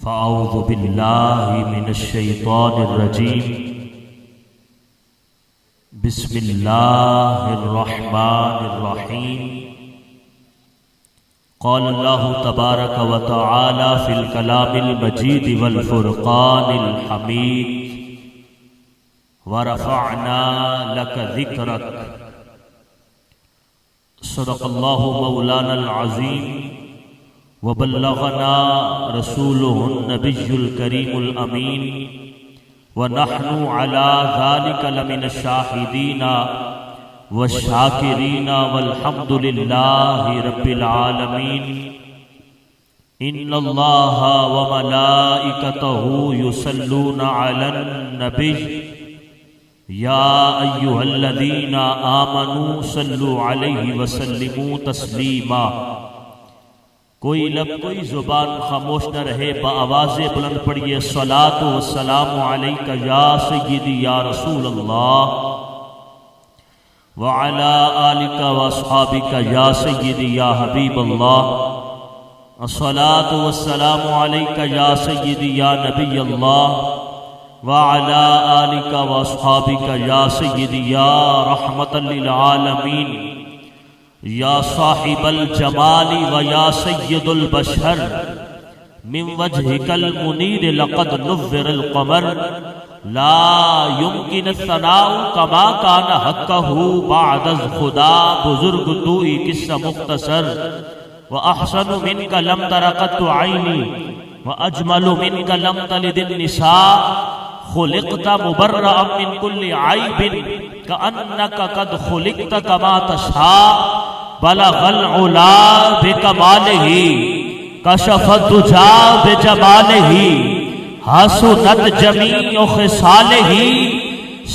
فأعوذ بالله من الشيطان الرجيم بسم الله الرحمن الرحيم قال الله تبارك وتعالى في الكلام المجيد والفرقان الحميد ورفعنا لك ذكرك صدق الله مولانا العظيم وبلغنا رسوله النبي الكريم الأمين ونحن على ذلك لمن الشاهدين والشاكرين والحمد لله رب العالمين إن الله وملائكته يصلون على النبي يا أيها الذين آمنوا صلوا عليه وسلموا تسليما۔ کوئی لب کوئی زبان خاموش نہ رہے، بآواز بلند پڑھیے صلاۃ و السلام علیک یا سیدی یا رسول اللہ وعلی آلک و اصحابک یا سیدی یا حبیب اللہ، الصلاۃ و السلام علیک یا سیدی یا نبی اللہ وعلی آلک و اصحابک یا سیدی یا رحمت للعالمین، یا صاحب الجمال و یا سید البشر من وجهك المنیر لقد نور القمر لا يمكن الثناء كما كان حقه بعد از خدا، بزرگ توئی قصہ مختصر، واحسن منك لم تر قط عینی واجمل منك لم تلد النساء، خلقت مبرأ من كل عیب كأنك قد خلقت كما تشاء، بلغ العلا بکمالہ کشف الدجا بجمالہ حسنت جمیع خصالہ۔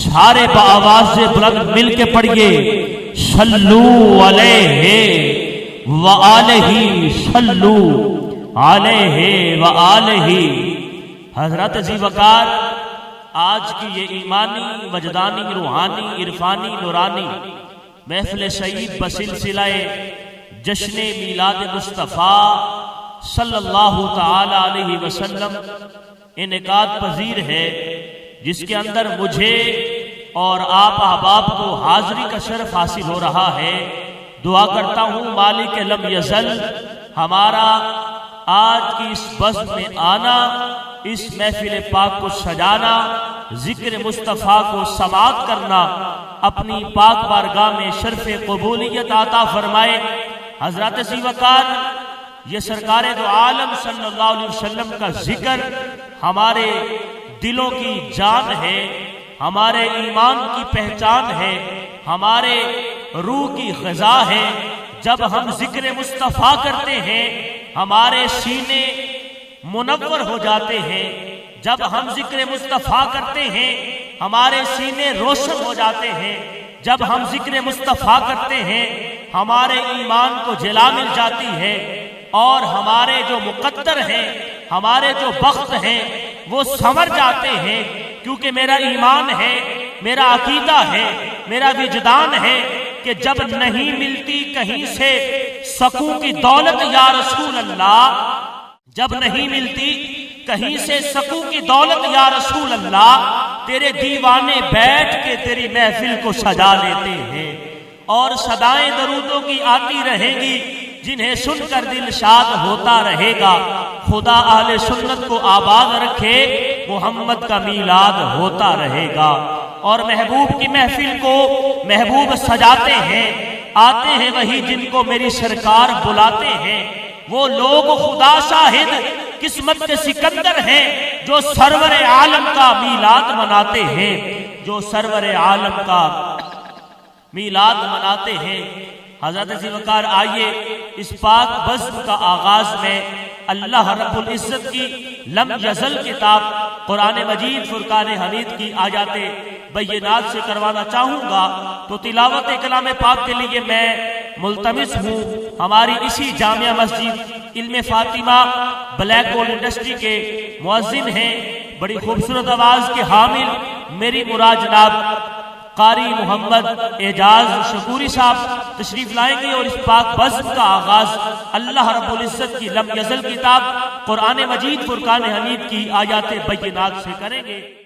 سارے بآواز بلند مل کے پڑھیے صلو علیہ وآلہ، صلو علیہ وآلہ۔ حضرت ذی وقار، آج کی یہ ایمانی، وجدانی، روحانی، عرفانی، نورانی محفل سعید بسلسلہ جشن میلاد مصطفیٰ صلی اللہ تعالی علیہ وسلم انعقاد پذیر ہے، جس کے اندر مجھے اور آپ احباب کو حاضری کا شرف حاصل ہو رہا ہے۔ دعا کرتا ہوں مالک لم یزل ہمارا آج کی اس بزم میں آنا، اس محفل پاک کو سجانا، ذکر مصطفیٰ کو سماعت کرنا، اپنی پاک بارگاہ میں شرف قبولیت عطا فرمائے۔ حضرت ذی وقار، یہ سرکار دو عالم صلی اللہ علیہ وسلم کا ذکر ہمارے دلوں کی جان ہے، ہمارے ایمان کی پہچان ہے، ہمارے روح کی غذا ہے۔ جب ہم ذکر مصطفیٰ کرتے ہیں ہمارے سینے منور ہو جاتے ہیں، جب ہم ذکر مصطفیٰ کرتے ہیں ہمارے سینے روشن ہو جاتے ہیں، جب ہم ذکر مصطفیٰ کرتے ہیں ہمارے ایمان کو جلا مل جاتی ہے، اور ہمارے جو مقدر ہیں، ہمارے جو بخت ہیں وہ سنور جاتے ہیں، کیونکہ میرا ایمان ہے، میرا عقیدہ ہے، میرا وجدان ہے کہ جب نہیں ملتی کہیں سے سکوں کی دولت یا رسول اللہ، جب نہیں ملتی کہیں سے سکوں کی دولت یا رسول اللہ، تیرے دیوانے بیٹھ کے تیری محفل کو سجا لیتے ہیں، اور صدائیں درودوں کی آتی رہیں گی جنہیں سن کر دل شاد ہوتا رہے گا۔ خدا اہل سنت کو آباد رکھے، محمد کا میلاد ہوتا رہے گا۔ اور محبوب کی محفل کو محبوب سجاتے ہیں، آتے ہیں وہی جن کو میری سرکار بلاتے ہیں۔ وہ لوگ خدا شاہد قسمت کے سکندر ہیں جو سرور عالم کا میلاد مناتے ہیں، جو سرور عالم کا میلاد مناتے ہیں۔ حضرت ذی وقار، آئیے اس پاک بزم کا آغاز میں اللہ رب العزت کی لم یزل کتاب قرآن مجید فرقان حمید کی آیات بینات سے کروانا چاہوں گا، تو تلاوت کلام پاک کے لیے میں ملتمس ہوں ہماری اسی جامعہ مسجد علم فاطمہ بلیک گولڈ انڈسٹری کے مؤذن ہیں، بڑی خوبصورت آواز کے حامل میری مراد جناب قاری محمد اعجاز شکوری صاحب تشریف لائیں گے اور اس پاک بزم کا آغاز اللہ رب العزت کی لم یزل کتاب قرآن مجید فرقان حمید کی آیات بینات سے کریں گے۔